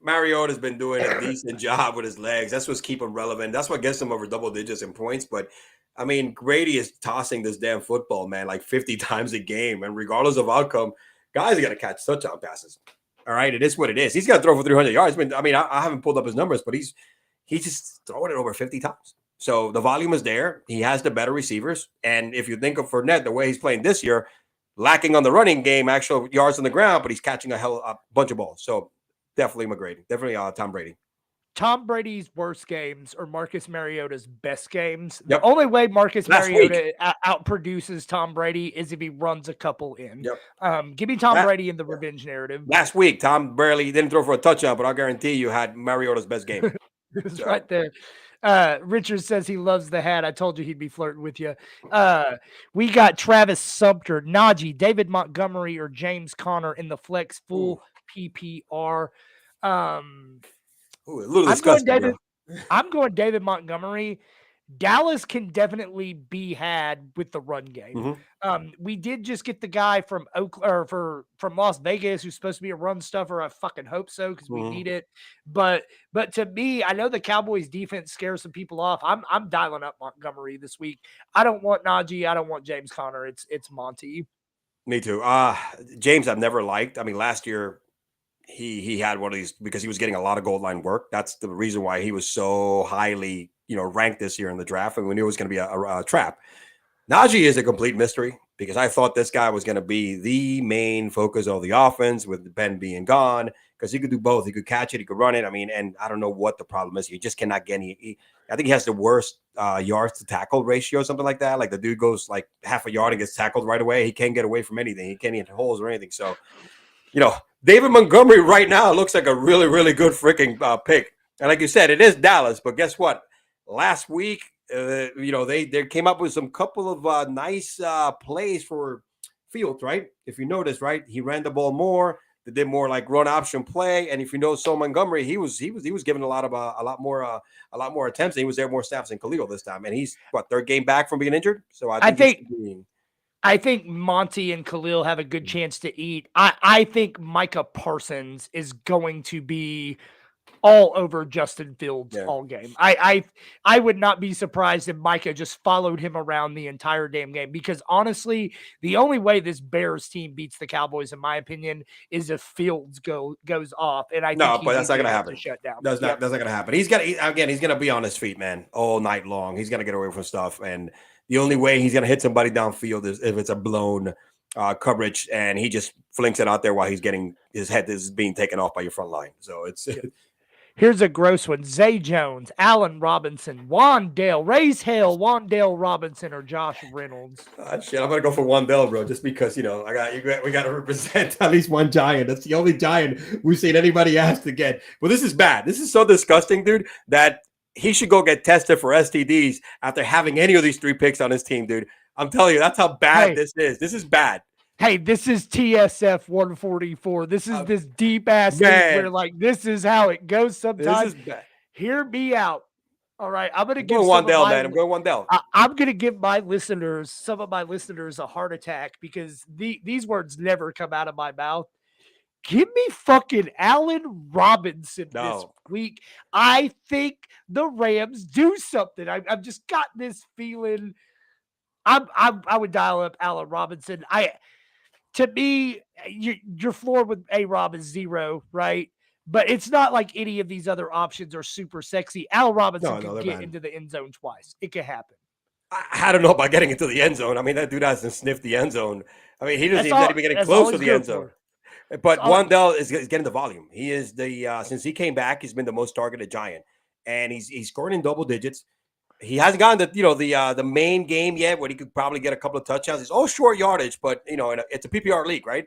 Mariota's been doing a decent job with his legs. That's what's keeping him relevant. That's what gets him over double digits in points. But, I mean, Brady is tossing this damn football, man, like 50 times a game. And regardless of outcome, guys are going to catch touchdown passes. All right, it is what it is. He's got to throw for 300 yards. I haven't pulled up his numbers, but he's just throwing it over 50 times. So the volume is there. He has the better receivers. And if you think of Fournette, the way he's playing this year, lacking on the running game, actual yards on the ground, but he's catching a bunch of balls. So definitely McGrady. Definitely Tom Brady. Tom Brady's worst games or Marcus Mariota's best games. The only way Marcus Mariota outproduces Tom Brady is if he runs a couple in. Give me Tom Brady in the revenge narrative. Last week, Tom barely didn't throw for a touchdown, but I'll guarantee you had Mariota's best game. It's right there. Richard says he loves the hat. I told you he'd be flirting with you. We got Travis Sumter, Najee, David Montgomery, or James Conner in the flex full PPR. Ooh, a little disgusting. I'm going David Montgomery. Dallas can definitely be had with the run game. We did just get the guy from Oakland or from Las Vegas who's supposed to be a run stuffer. I fucking hope so because we need it. But to me, I know the Cowboys defense scares some people off. I'm dialing up Montgomery this week. I don't want Najee. I don't want James Conner. It's Monty. Me too. James, I've never liked. I mean, last year he had one of these because he was getting a lot of goal line work. That's the reason why he was so highly ranked this year in the draft, and we knew it was going to be a trap. Najee is a complete mystery because I thought this guy was going to be the main focus of the offense with Ben being gone because he could do both. He could catch it, he could run it. I mean, and I don't know what the problem is. He just cannot get any. I think he has the worst yards to tackle ratio, something like that. Like the dude goes like half a yard and gets tackled right away. He can't get away from anything. He can't hit holes or anything. So, David Montgomery right now looks like a really, really good freaking pick. And like you said, it is Dallas, but guess what? Last week, they came up with some couple of nice plays for Fields, right? If you notice, right, he ran the ball more. that did more like run option play. And if you know So Montgomery, he was given a lot more attempts. And he was there more snaps than Khalil this time. And he's third game back from being injured. So I think Monty and Khalil have a good chance to eat. I think Micah Parsons is going to be all over Justin Fields all game. I would not be surprised if Micah just followed him around the entire damn game, because honestly, the only way this Bears team beats the Cowboys, in my opinion, is if Fields goes off. And I think but that's not going to happen. To shut down. That's not going to happen. He's going to be on his feet, man, all night long. He's going to get away from stuff. And the only way he's going to hit somebody downfield is if it's a blown coverage and he just flings it out there while he's getting his head is being taken off by your front line. So it's. Here's a gross one. Zay Jones, Allen Robinson, Wandale, Raise Hale, Wandale Robinson, or Josh Reynolds. Shit, I'm gonna go for Wandale, bro, just because we got to represent at least one Giant. That's the only Giant we've seen anybody ask to get. Well, this is bad. This is so disgusting, dude, that he should go get tested for STDs after having any of these 3 picks on his team, dude. I'm telling you, that's how bad this is. This is bad. Hey, this is TSF 144. This is this deep ass thing where this is how it goes sometimes. This is bad. Hear me out. All right, I'm going going Wandale. I'm going to give some of my listeners a heart attack, because these words never come out of my mouth. Give me fucking Allen Robinson this week. I think the Rams do something. I've just got this feeling. I would dial up Allen Robinson. To me, your floor with A-Rob is 0, right? But it's not like any of these other options are super sexy. Allen Robinson can get into the end zone twice. It can happen. I don't know about getting into the end zone. I mean, that dude hasn't sniffed the end zone. I mean, he's not even getting close to the end zone. But Wandale is getting the volume. He is since he came back, he's been the most targeted Giant, and he's scoring in double digits. He hasn't gotten the main game yet where he could probably get a couple of touchdowns. It's all short yardage, but it's a PPR league, right?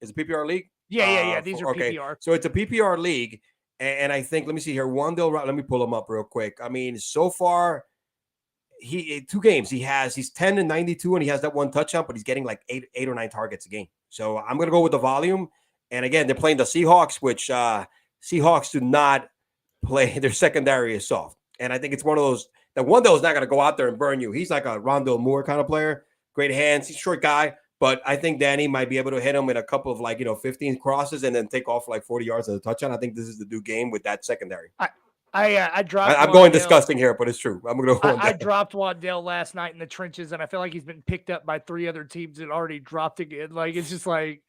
It's a PPR league. Yeah. These are PPR. So it's a PPR league, and I think, let me see here, Wandale. Let me pull him up real quick. I mean, so far, 2 games he's 10-92, and he has that 1 touchdown, but he's getting like 8 or 9 targets a game. So I'm gonna go with the volume. And again, they're playing the Seahawks, which Seahawks do not play. Their secondary is soft, and I think it's one of those. That Wandale is not going to go out there and burn you. He's like a Rondale Moore kind of player. Great hands. He's a short guy. But I think Danny might be able to hit him in a couple of 15 crosses and then take off for 40 yards as a touchdown. I think this is the new game with that secondary. I dropped. I'm going disgusting here, but it's true. I'm going to go. I dropped Wandale last night in the trenches, and I feel like he's been picked up by 3 other teams and already dropped again. It's just I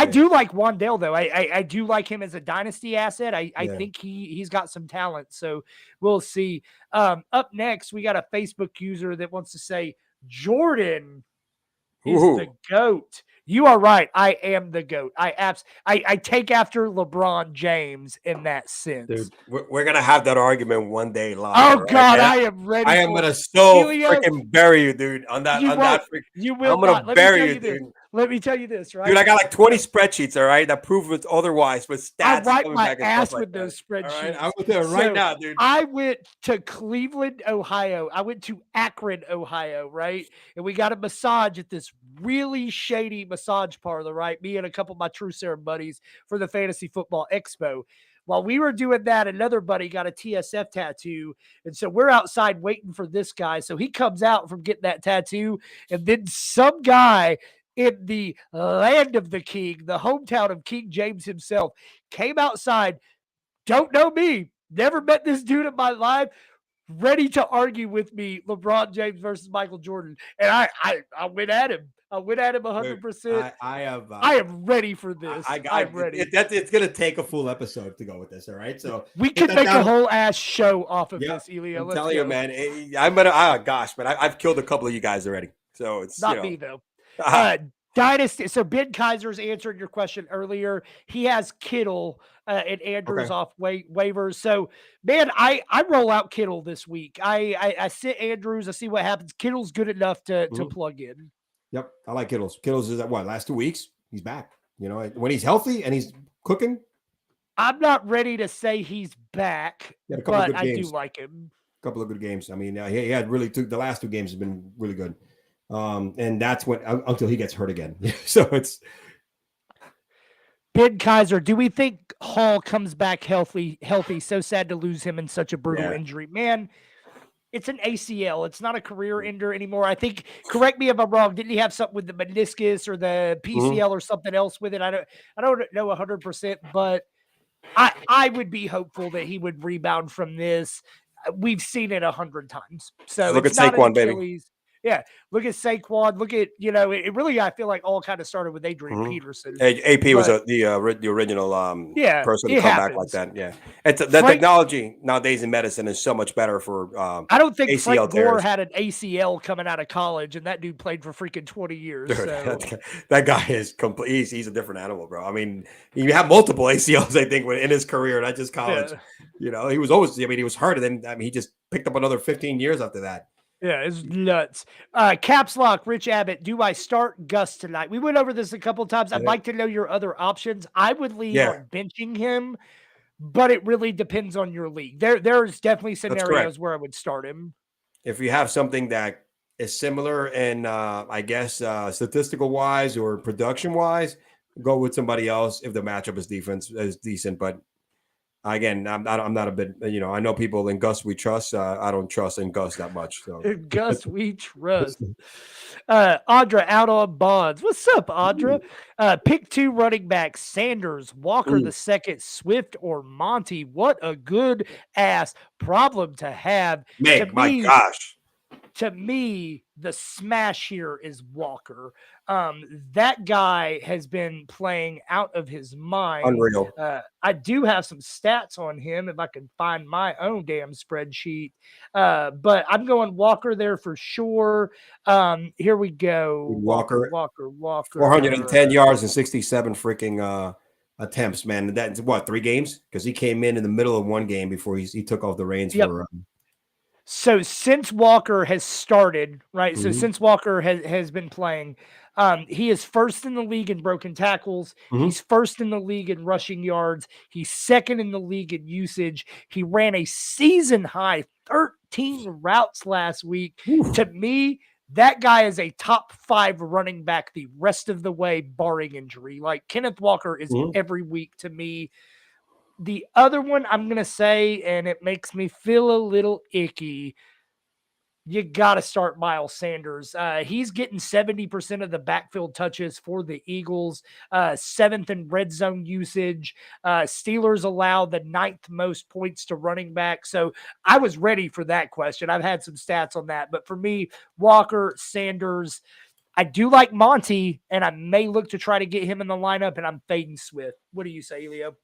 do like Wandale though. I do like him as a dynasty asset. I think he's got some talent. So we'll see. Up next, we got a Facebook user that wants to say Jordan is the GOAT. You are right. I am the GOAT. I take after LeBron James in that sense. Dude, we're going to have that argument one day live. Oh, God, I am ready. I am going to freaking bury you, dude, on that. You will. I'm going to bury you, dude. Let me tell you this, right? Dude, I got 20 spreadsheets, all right, that prove it otherwise with stats. I wipe my ass with those spreadsheets. All right? I'm with you right now, dude. I went to Cleveland, Ohio. I went to Akron, Ohio, right? And we got a massage at this really shady massage parlor, right? Me and a couple of my True Serum buddies for the Fantasy Football Expo. While we were doing that, another buddy got a TSF tattoo. And so we're outside waiting for this guy. So he comes out from getting that tattoo. And then some guy in the land of the king, the hometown of King James himself, came outside. Don't know me. Never met this dude in my life. Ready to argue with me, LeBron James versus Michael Jordan. And I went at him. I went at him 100%. I am ready for this. I'm ready. It's going to take a full episode to go with this, all right? So we could make a whole ass show off of this, Elio. I'm telling you, man. I'm going to, I've killed a couple of you guys already. So it's not me, though. Dynasty. So Ben Kaiser's answered your question earlier. He has Kittle and Andrews off waivers. So, man, I roll out Kittle this week. I sit Andrews. I see what happens. Kittle's good enough to plug in. Yep, I like Kittle's. Kittle's is at last 2 weeks? He's back. When he's healthy and he's cooking. I'm not ready to say he's back, but I do like him. A couple of good games. I mean, he had really the last 2 games have been really good. And that's when until he gets hurt again. So it's Ben Kaiser, do we think Hall comes back healthy? So sad to lose him in such a brutal injury. Man, it's an ACL. It's not a career ender anymore. I think, correct me if I'm wrong, didn't he have something with the meniscus or the PCL or something else with it? I don't know 100%, but I would be hopeful that he would rebound from this. We've seen it 100 times. So look it's at not an Saquon, baby. Achilles. Yeah, look at Saquon. Look at, it really, I feel like all kind of started with Adrian Peterson. AP was the original person to come back like that. Yeah, it's the technology nowadays in medicine is so much better for. I don't think ACL Frank Gore tears. had an ACL coming out of college, and that dude played for freaking 20 years. Dude, so. that guy is complete. He's a different animal, bro. I mean, you have multiple ACLs, I think, in his career, not just college. Yeah. He was always. I mean, he was hurt, and then he just picked up another 15 years after that. Yeah, it's nuts. Caps Lock, Rich Abbott, do I start Gus tonight? We went over this a couple times. I'd like to know your other options. I would lean on benching him, but it really depends on your league. There's definitely scenarios where I would start him. If you have something that is similar and I guess statistical wise or production wise, go with somebody else if the matchup is decent. But again, I'm not a bit, I know people in Gus we trust. I don't trust in Gus that much. So Gus we trust. Audra out on Bonds. What's up, Audra? Pick 2 running backs: Sanders, Walker the second, Swift, or Monty. What a good ass problem to have. My gosh. To me, the smash here is Walker. That guy has been playing out of his mind. Unreal. I do have some stats on him if I can find my own damn spreadsheet. But I'm going Walker there for sure. Here we go. Walker. 410 yards and 67 freaking attempts, man. That's what, 3 games? Because he came in the middle of one game before he took off the reins for. So since Walker has started, right? So since Walker has been playing, he is first in the league in broken tackles. He's first in the league in rushing yards. He's second in the league in usage. He ran a season high 13 routes last week. To me, that guy is a top 5 running back the rest of the way, barring injury. Like Kenneth Walker is every week to me. The other one I'm going to say, and it makes me feel a little icky, you got to start Miles Sanders. He's getting 70% of the backfield touches for the Eagles, 7th in red zone usage. Steelers allow the 9th most points to running back. So I was ready for that question. I've had some stats on that. But for me, Walker, Sanders, I do like Monty, and I may look to try to get him in the lineup, and I'm fading Swift. What do you say, Elio?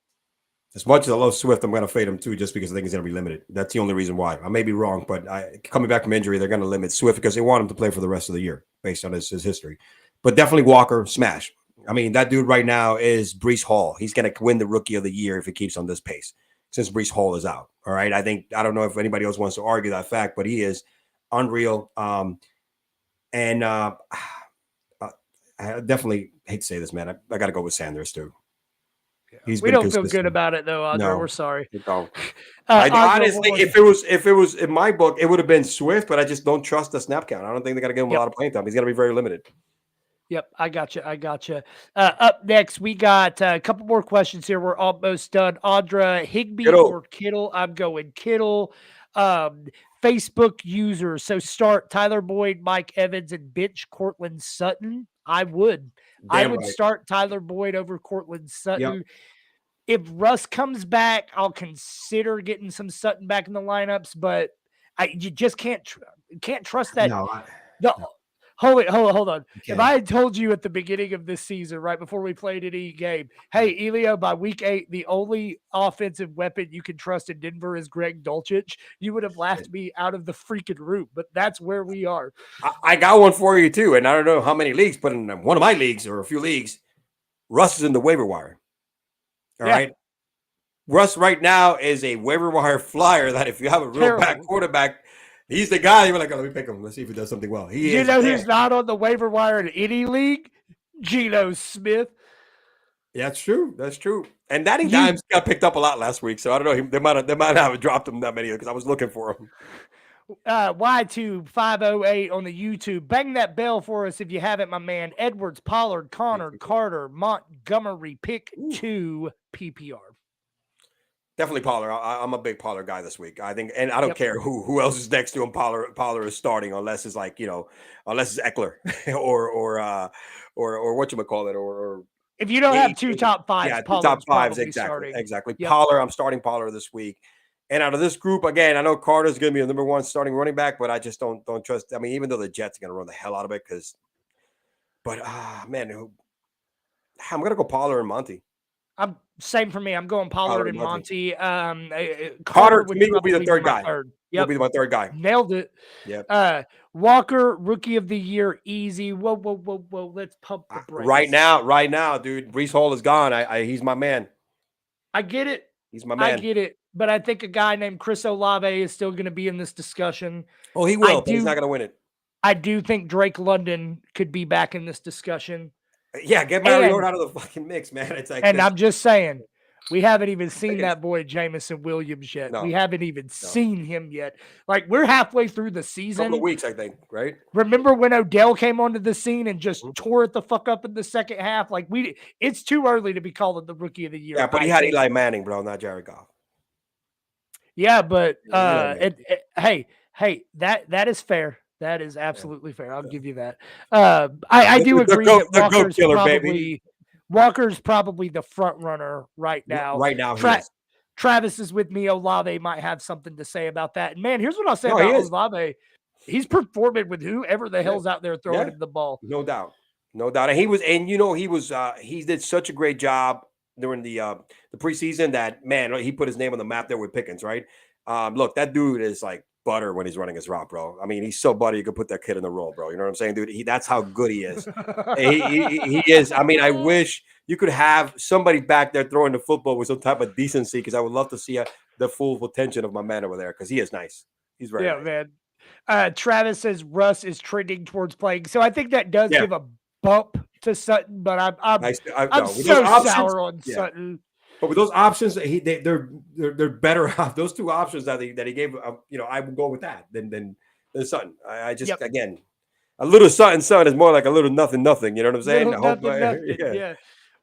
As much as I love Swift, I'm going to fade him too, just because I think he's going to be limited. That's the only reason why. I may be wrong, but coming back from injury, they're going to limit Swift because they want him to play for the rest of the year based on his history. But definitely Walker, smash. I mean, that dude right now is Breece Hall. He's going to win the Rookie of the Year if he keeps on this pace, since Breece Hall is out. All right. I don't know if anybody else wants to argue that fact, but he is unreal. I definitly hate to say this, man. I got to go with Sanders too. We don't feel good about it though, Audra. No, we're sorry. No. Honestly, if it was in my book, it would have been Swift, but I just don't trust the snap count. I don't think they got to give him a lot of playing time. He's going to be very limited. Yep, I got you. Up next, we got a couple more questions here. We're almost done. Audra, Higbee or Kittle? I'm going Kittle. Facebook users. So start Tyler Boyd, Mike Evans, and bench Cortland Sutton. I would start Tyler Boyd over Cortland Sutton. Yep. If Russ comes back, I'll consider getting some Sutton back in the lineups, but you just can't trust that. Hold on. If I had told you at the beginning of this season, right before we played any game, hey, Elio, by week 8, the only offensive weapon you can trust in Denver is Greg Dulcich, you would have laughed me out of the freaking room. But that's where we are. I got one for you too, and I don't know how many leagues, but in one of my leagues or a few leagues, Russ is in the waiver wire. All right. Russ right now is a waiver wire flyer that if you have a real bad quarterback, he's the guy. You're like, let me pick him. Let's see if he does something well. Who's not on the waiver wire in any league? Geno Smith. Yeah, that's true. That's true. And Danny Dimes got picked up a lot last week, so I don't know. They might have dropped him that many because I was looking for him. Y2508 on the YouTube. Bang that bell for us if you haven't, my man. Edwards, Pollard, Connor, Carter, Montgomery, pick 2 PPR. Definitely Pollard. I'm a big Pollard guy this week. I think, and I don't Yep. care who else is next to him. Pollard is starting unless it's like unless it's Eckler or what you call it or If you don't have Gates two or- top fives, yeah, two Pollard's top fives probably exactly starting. exactly. Yep. Pollard, I'm starting Pollard this week. And out of this group, again, I know Carter's going to be the number 1 starting running back, but I just don't trust. I mean, even though the Jets are going to run the hell out of it, but man, I'm going to go Pollard and Monty. Same for me. I'm going Pollard and Monty. Carter would to me will be the third my guy. third. Yep. Will be my third guy. Nailed it. Yep. Walker, rookie of the year, easy. Whoa. Let's pump the brakes. Right now, dude. Breece Hall is gone. He's my man. I get it. He's my man. I get it. But I think a guy named Chris Olave is still going to be in this discussion. Oh, he will, but he's not going to win it. I do think Drake London could be back in this discussion. Yeah, get Mariota out of the fucking mix, man. It's like, and I'm just saying, we haven't even seen that boy Jameson Williams yet. No. We haven't even seen him yet. Like, we're halfway through the season. Couple of weeks, I think, right? Remember when Odell came onto the scene and just tore it the fuck up in the second half? Like, it's too early to be calling the rookie of the year. Yeah, but he had Eli Manning, bro, not Jared Goff. Yeah, but hey, that is fair. That is absolutely fair. I'll give you that. I do agree that Walker's probably the front runner right now. Right now, Travis is with me. Olave might have something to say about that. And man, here's what I'll say about Olave. He's performing with whoever the hell's out there throwing him the ball. No doubt. And he did such a great job during the preseason that, man, he put his name on the map there with Pickens, right? Look, that dude is like butter when he's running his route, bro. I mean, he's so butter you could put that kid in the roll, bro. You know what I'm saying, dude? That's how good he is. he is. I mean, I wish you could have somebody back there throwing the football with some type of decency, because I would love to see the full potential of my man over there, because he is nice. He's very nice. Man. Travis says Russ is trending towards playing, so I think that does give a bump to Sutton. But I'm so sour on Sutton. But with those options, they're better off. Those two options that he gave, I would go with that than Sutton. I just again, a little Sutton is more like a little nothing. You know what I'm saying? Nothing.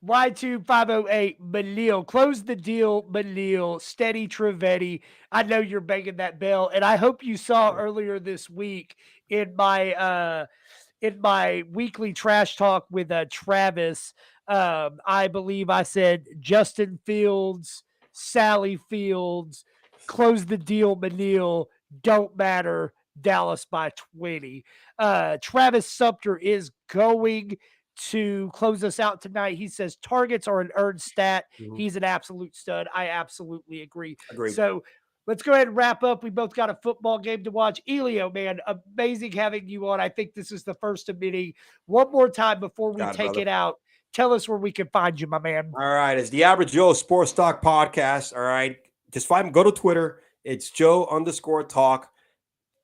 Y2508, Malil, close the deal, Malil, steady Trevetti. I know you're banging that bell, and I hope you saw earlier this week in my weekly trash talk with Travis. I believe I said Justin Fields, Sally Fields, close the deal, Manil, don't matter, Dallas by 20. Travis Sumter is going to close us out tonight. He says targets are an earned stat. He's an absolute stud. I absolutely agree. So let's go ahead and wrap up. We both got a football game to watch. Elio, man, amazing having you on. I think this is the first of many. One more time before we take it out. Tell us where we can find you, my man. All right. It's the Average Joe Sports Talk Podcast. All right. Just go to Twitter. It's Joe_talk.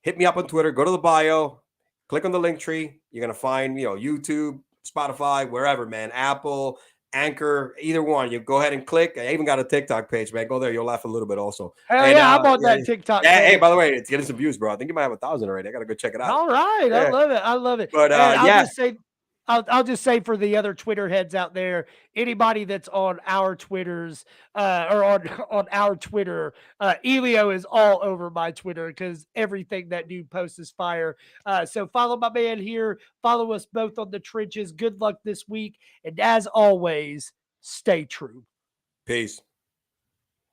Hit me up on Twitter. Go to the bio. Click on the link tree. You're going to find, YouTube, Spotify, wherever, man. Apple, Anchor, either one. You go ahead and click. I even got a TikTok page, man. Go there. You'll laugh a little bit also. Hell yeah, I'm on that TikTok page. Hey, by the way, it's getting some views, bro. I think you might have 1,000 already. I got to go check it out. All right. Yeah. I love it. But I'll just say for the other Twitter heads out there, anybody that's on our Twitters or on our Twitter, Elio is all over my Twitter because everything that dude posts is fire. So follow my man here. Follow us both on the trenches. Good luck this week. And as always, stay true. Peace.